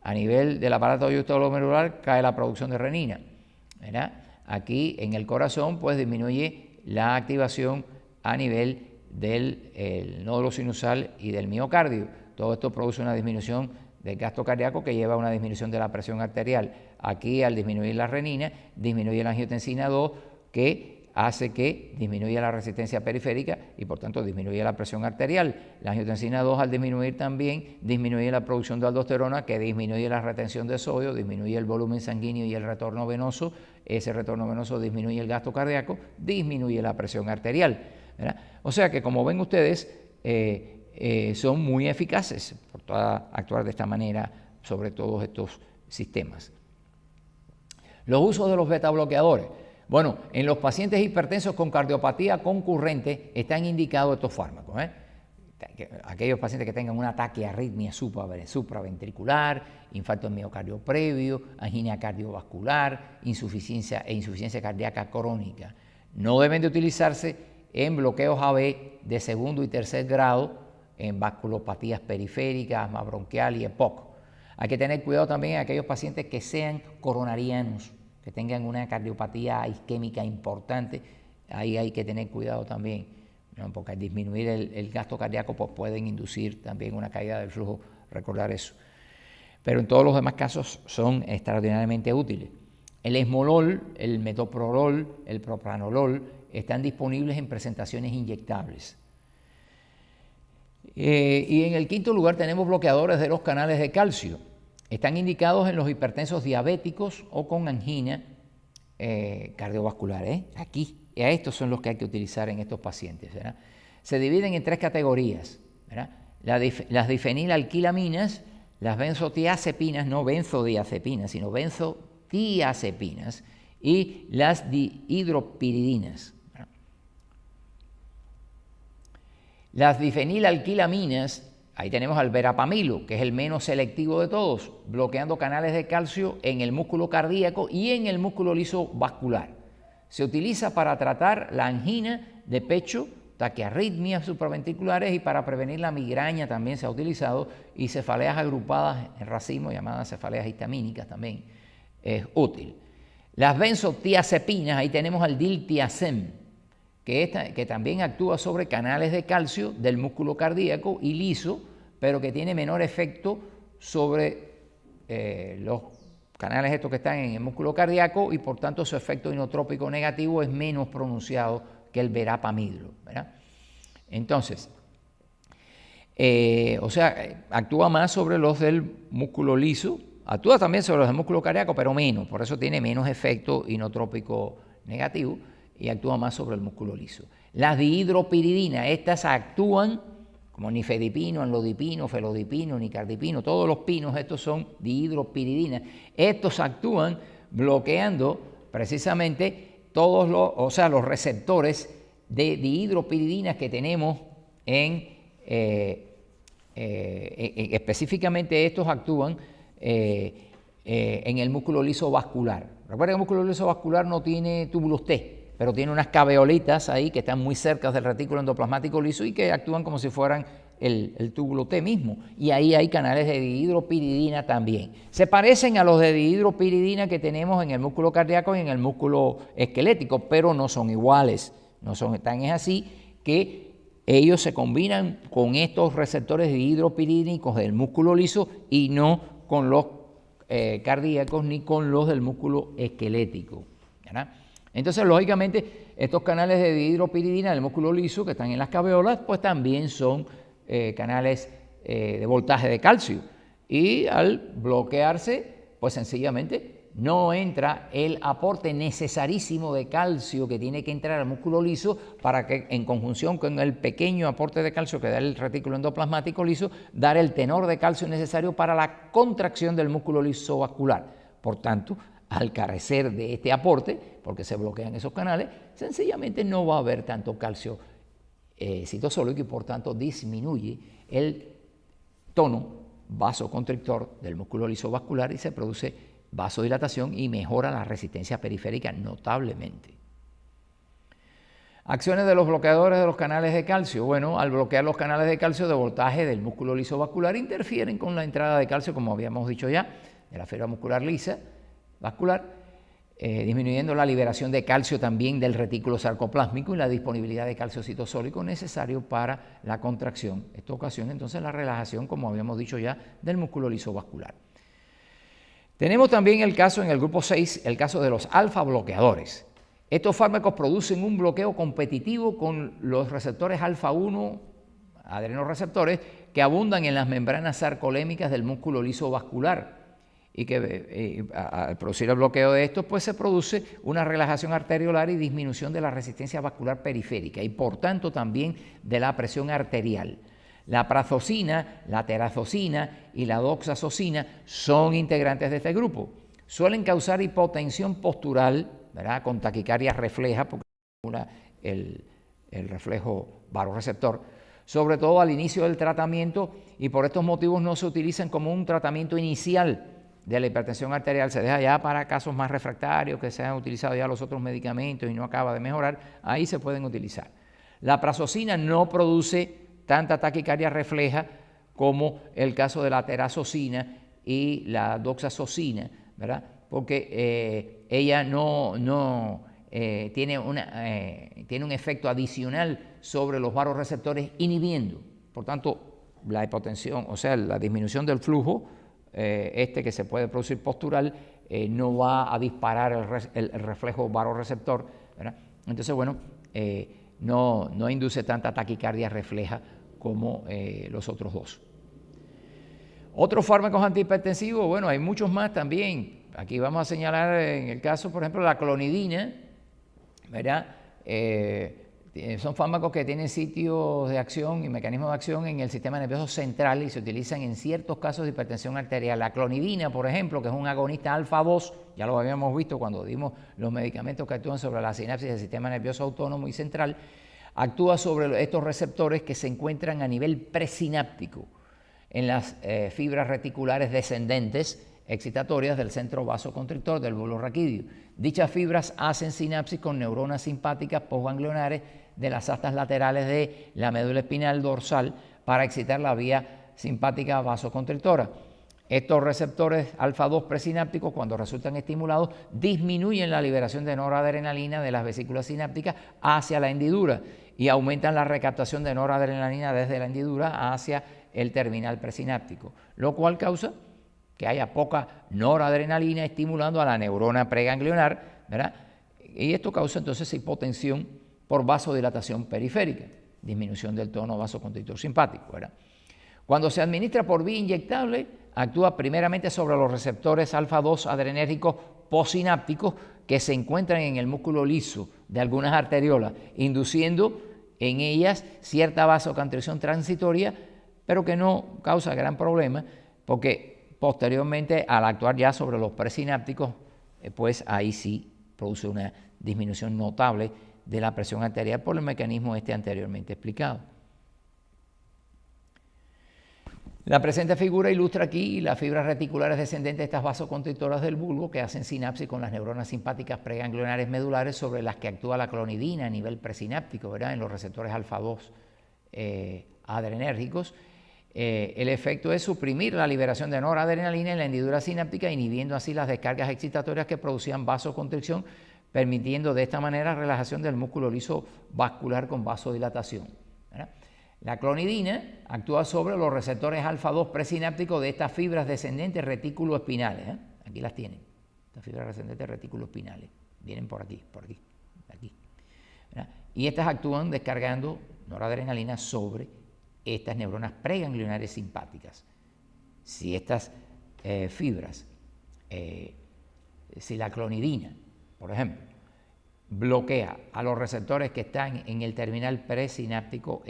[SPEAKER 1] a nivel del aparato yuxtaglomerular cae la producción de renina, ¿verdad? Aquí en el corazón pues disminuye la activación a nivel del nódulo sinusal y del miocardio. Todo esto produce una disminución del gasto cardíaco que lleva a una disminución de la presión arterial. Aquí, al disminuir la renina, disminuye la angiotensina 2, que hace que disminuya la resistencia periférica y por tanto disminuye la presión arterial. La angiotensina 2, al disminuir también, disminuye la producción de aldosterona, que disminuye la retención de sodio, disminuye el volumen sanguíneo y el retorno venoso. Ese retorno venoso disminuye el gasto cardíaco, disminuye la presión arterial, ¿verdad? O sea que, como ven ustedes, son muy eficaces por actuar de esta manera sobre todos estos sistemas. Los usos de los beta bloqueadores. Bueno, en los pacientes hipertensos con cardiopatía concurrente están indicados estos fármacos. Aquellos pacientes que tengan un ataque de arritmia supraventricular, infarto en miocardio previo, angina cardiovascular, insuficiencia cardíaca crónica. No deben de utilizarse en bloqueos AB de segundo y tercer grado, en vasculopatías periféricas, asma bronquial y EPOC. Hay que tener cuidado también en aquellos pacientes que sean coronarianos, que tengan una cardiopatía isquémica importante. Ahí hay que tener cuidado también, ¿no? Porque al disminuir el gasto cardíaco pues pueden inducir también una caída del flujo, recordar eso. Pero en todos los demás casos son extraordinariamente útiles. El esmolol, el metoprolol, el propranolol están disponibles en presentaciones inyectables. Y en el quinto lugar tenemos bloqueadores de los canales de calcio. Están indicados en los hipertensos diabéticos o con angina cardiovascular. Aquí, estos son los que hay que utilizar en estos pacientes, ¿verdad? Se dividen en tres categorías, ¿verdad? Las difenilalquilaminas, las benzotiazepinas, no benzodiazepinas, sino benzotiazepinas, y las dihidropiridinas. Las difenilalquilaminas, ahí tenemos al verapamilo, que es el menos selectivo de todos, bloqueando canales de calcio en el músculo cardíaco y en el músculo liso vascular. Se utiliza para tratar la angina de pecho, taquiarritmias supraventriculares y para prevenir la migraña también se ha utilizado, y cefaleas agrupadas en racimo, llamadas cefaleas histamínicas, también es útil. Las benzotiazepinas, ahí tenemos al diltiazem, que también actúa sobre canales de calcio del músculo cardíaco y liso, pero que tiene menor efecto sobre los canales estos que están en el músculo cardíaco, y por tanto su efecto inotrópico negativo es menos pronunciado que el verapamilo, ¿verdad? Entonces, actúa más sobre los del músculo liso, actúa también sobre los del músculo cardíaco, pero menos, por eso tiene menos efecto inotrópico negativo y actúa más sobre el músculo liso. Las dihidropiridinas, estas actúan como nifedipino, anlodipino, felodipino, nicardipino, todos los pinos, estos son dihidropiridinas. Estos actúan bloqueando precisamente todos los receptores de dihidropiridinas que tenemos específicamente estos actúan en el músculo liso vascular. Recuerda que el músculo liso vascular no tiene túbulos T, pero tiene unas caveolitas ahí que están muy cerca del retículo endoplasmático liso y que actúan como si fueran el túbulo T mismo. Y ahí hay canales de dihidropiridina también. Se parecen a los de dihidropiridina que tenemos en el músculo cardíaco y en el músculo esquelético, pero no son iguales. No son tan es así que ellos se combinan con estos receptores dihidropiridínicos del músculo liso y no con los cardíacos ni con los del músculo esquelético, ¿verdad? Entonces, lógicamente, estos canales de dihidropiridina del músculo liso que están en las caveolas, pues también son canales de voltaje de calcio. Y al bloquearse, pues sencillamente no entra el aporte necesarísimo de calcio que tiene que entrar al músculo liso para que, en conjunción con el pequeño aporte de calcio que da el retículo endoplasmático liso, dar el tenor de calcio necesario para la contracción del músculo liso vascular. Por tanto, al carecer de este aporte, porque se bloquean esos canales, sencillamente no va a haber tanto calcio citosólico y por tanto disminuye el tono vasoconstrictor del músculo liso vascular y se produce vasodilatación y mejora la resistencia periférica notablemente. Acciones de los bloqueadores de los canales de calcio. Bueno, al bloquear los canales de calcio de voltaje del músculo liso vascular, interfieren con la entrada de calcio, como habíamos dicho ya, de la fibra muscular lisa vascular, disminuyendo la liberación de calcio también del retículo sarcoplásmico y la disponibilidad de calcio citosólico necesario para la contracción. Esto ocasiona entonces la relajación, como habíamos dicho ya, del músculo liso vascular. Tenemos también el caso en el grupo 6, el caso de los alfa bloqueadores. Estos fármacos producen un bloqueo competitivo con los receptores alfa 1, adrenoreceptores, que abundan en las membranas sarcolémicas del músculo liso vascular. Y que al producir el bloqueo de estos, pues se produce una relajación arteriolar y disminución de la resistencia vascular periférica y por tanto también de la presión arterial. La prazosina, la terazosina y la doxazosina son integrantes de este grupo. Suelen causar hipotensión postural, ¿verdad?, con taquicardia refleja, porque el reflejo vasoreceptor, sobre todo al inicio del tratamiento, y por estos motivos no se utilizan como un tratamiento inicial de la hipertensión arterial. Se deja ya para casos más refractarios, que se han utilizado ya los otros medicamentos y no acaba de mejorar, ahí se pueden utilizar. La prazosina no produce tanta taquicardia refleja como el caso de la terazosina y la doxazosina, ¿verdad?, porque ella tiene un efecto adicional sobre los vasoreceptores inhibiendo. Por tanto, la hipotensión, o sea, la disminución del flujo, que se puede producir postural, no va a disparar el reflejo baroreceptor, ¿verdad? Entonces, bueno, no induce tanta taquicardia refleja como los otros dos. Otros fármacos antihipertensivos, bueno, hay muchos más también. Aquí vamos a señalar en el caso, por ejemplo, la clonidina, ¿verdad? Son fármacos que tienen sitios de acción y mecanismos de acción en el sistema nervioso central y se utilizan en ciertos casos de hipertensión arterial. La clonidina, por ejemplo, que es un agonista alfa-2, ya lo habíamos visto cuando dimos los medicamentos que actúan sobre la sinapsis del sistema nervioso autónomo y central, actúa sobre estos receptores que se encuentran a nivel presináptico en las fibras reticulares descendentes excitatorias del centro vasoconstrictor del bulbo raquídeo. Dichas fibras hacen sinapsis con neuronas simpáticas postganglionares de las astas laterales de la médula espinal dorsal para excitar la vía simpática vasoconstrictora. Estos receptores alfa-2 presinápticos, cuando resultan estimulados, disminuyen la liberación de noradrenalina de las vesículas sinápticas hacia la hendidura y aumentan la recaptación de noradrenalina desde la hendidura hacia el terminal presináptico, lo cual causa que haya poca noradrenalina estimulando a la neurona preganglionar, ¿verdad? Y esto causa entonces hipotensión por vasodilatación periférica, disminución del tono vasoconstrictor simpático, ¿verdad? Cuando se administra por vía inyectable, actúa primeramente sobre los receptores alfa-2 adrenérgicos postsinápticos que se encuentran en el músculo liso de algunas arteriolas, induciendo en ellas cierta vasoconstricción transitoria, pero que no causa gran problema, porque posteriormente, al actuar ya sobre los presinápticos, pues ahí sí produce una disminución notable de la presión arterial por el mecanismo anteriormente explicado. La presente figura ilustra aquí las fibras reticulares descendentes de estas vasoconstrictoras del bulbo que hacen sinapsis con las neuronas simpáticas preganglionares medulares sobre las que actúa la clonidina a nivel presináptico, ¿verdad? En los receptores alfa-2 adrenérgicos. El efecto es suprimir la liberación de noradrenalina en la hendidura sináptica, inhibiendo así las descargas excitatorias que producían vasoconstricción, permitiendo de esta manera relajación del músculo liso vascular con vasodilatación, ¿verdad? La clonidina actúa sobre los receptores alfa-2 presinápticos de estas fibras descendentes reticuloespinales, ¿eh? Aquí las tienen, estas fibras descendentes reticuloespinales, vienen por aquí, ¿verdad? Y estas actúan descargando noradrenalina sobre estas neuronas preganglionares simpáticas. Si estas fibras, si la clonidina, por ejemplo, bloquea a los receptores que están en el terminal presináptico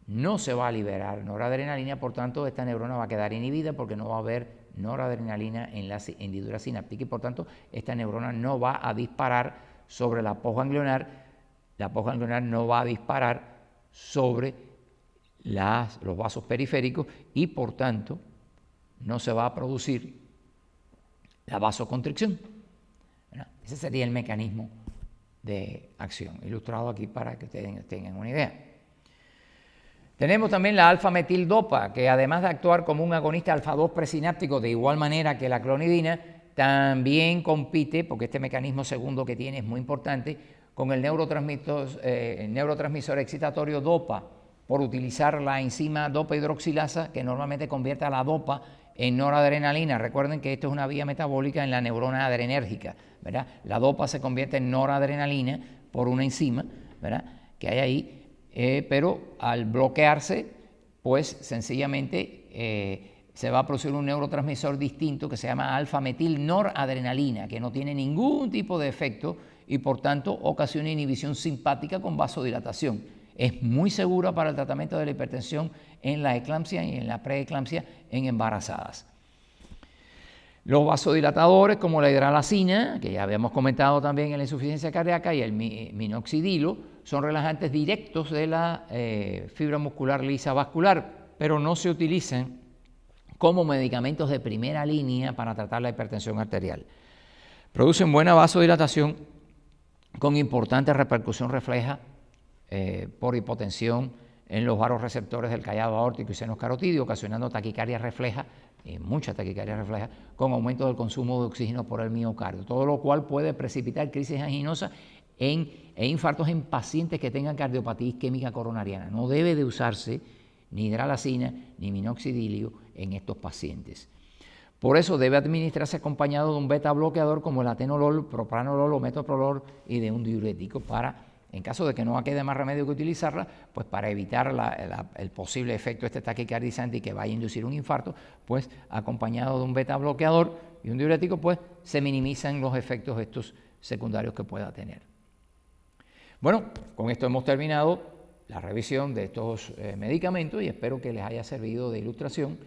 [SPEAKER 1] no se va a liberar noradrenalina, por tanto esta neurona va a quedar inhibida porque no va a haber noradrenalina en la hendidura sináptica y por tanto esta neurona no va a disparar sobre la postganglionar no va a disparar sobre los vasos periféricos y por tanto no se va a producir la vasoconstricción. Ese sería el mecanismo de acción, ilustrado aquí para que ustedes tengan una idea. Tenemos también la alfa-metildopa, que además de actuar como un agonista alfa-2 presináptico de igual manera que la clonidina, también compite, porque este mecanismo segundo que tiene es muy importante, con el neurotransmisor excitatorio dopa, por utilizar la enzima dopa hidroxilasa, que normalmente convierte a la dopa en noradrenalina. Recuerden que esto es una vía metabólica en la neurona adrenérgica, ¿verdad? La dopa se convierte en noradrenalina por una enzima, ¿verdad?, que hay ahí, pero al bloquearse, pues sencillamente se va a producir un neurotransmisor distinto que se llama alfa-metilnoradrenalina, que no tiene ningún tipo de efecto y por tanto ocasiona inhibición simpática con vasodilatación. Es muy segura para el tratamiento de la hipertensión en la eclampsia y en la preeclampsia en embarazadas. Los vasodilatadores como la hidralazina, que ya habíamos comentado también en la insuficiencia cardíaca, y el minoxidilo, son relajantes directos de la fibra muscular lisa vascular, pero no se utilizan como medicamentos de primera línea para tratar la hipertensión arterial. Producen buena vasodilatación con importante repercusión refleja por hipotensión en los vasoreceptores del callado aórtico y senos carotidios, ocasionando taquicardia refleja, mucha taquicardia refleja, con aumento del consumo de oxígeno por el miocardio, todo lo cual puede precipitar crisis anginosas e infartos en pacientes que tengan cardiopatía isquémica coronariana. No debe de usarse ni hidralazina ni minoxidilio en estos pacientes. Por eso debe administrarse acompañado de un beta bloqueador como el atenolol, propranolol o metoprolol y de un diurético para, en caso de que no quede más remedio que utilizarla, pues para evitar el posible efecto taquicardizante y que vaya a inducir un infarto, pues acompañado de un beta bloqueador y un diurético, pues se minimizan los efectos estos secundarios que pueda tener. Bueno, con esto hemos terminado la revisión de estos medicamentos y espero que les haya servido de ilustración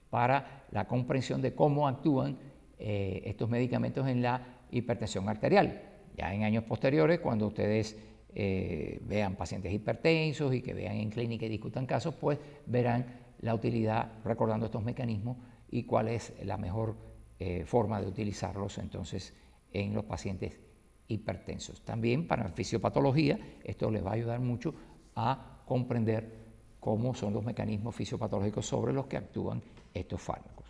[SPEAKER 1] para la comprensión de cómo actúan estos medicamentos en la hipertensión arterial. Ya en años posteriores, cuando ustedes vean pacientes hipertensos y que vean en clínica y discutan casos, pues verán la utilidad recordando estos mecanismos y cuál es la mejor forma de utilizarlos entonces en los pacientes hipertensos. También para la fisiopatología esto les va a ayudar mucho a comprender cómo son los mecanismos fisiopatológicos sobre los que actúan estos fármacos.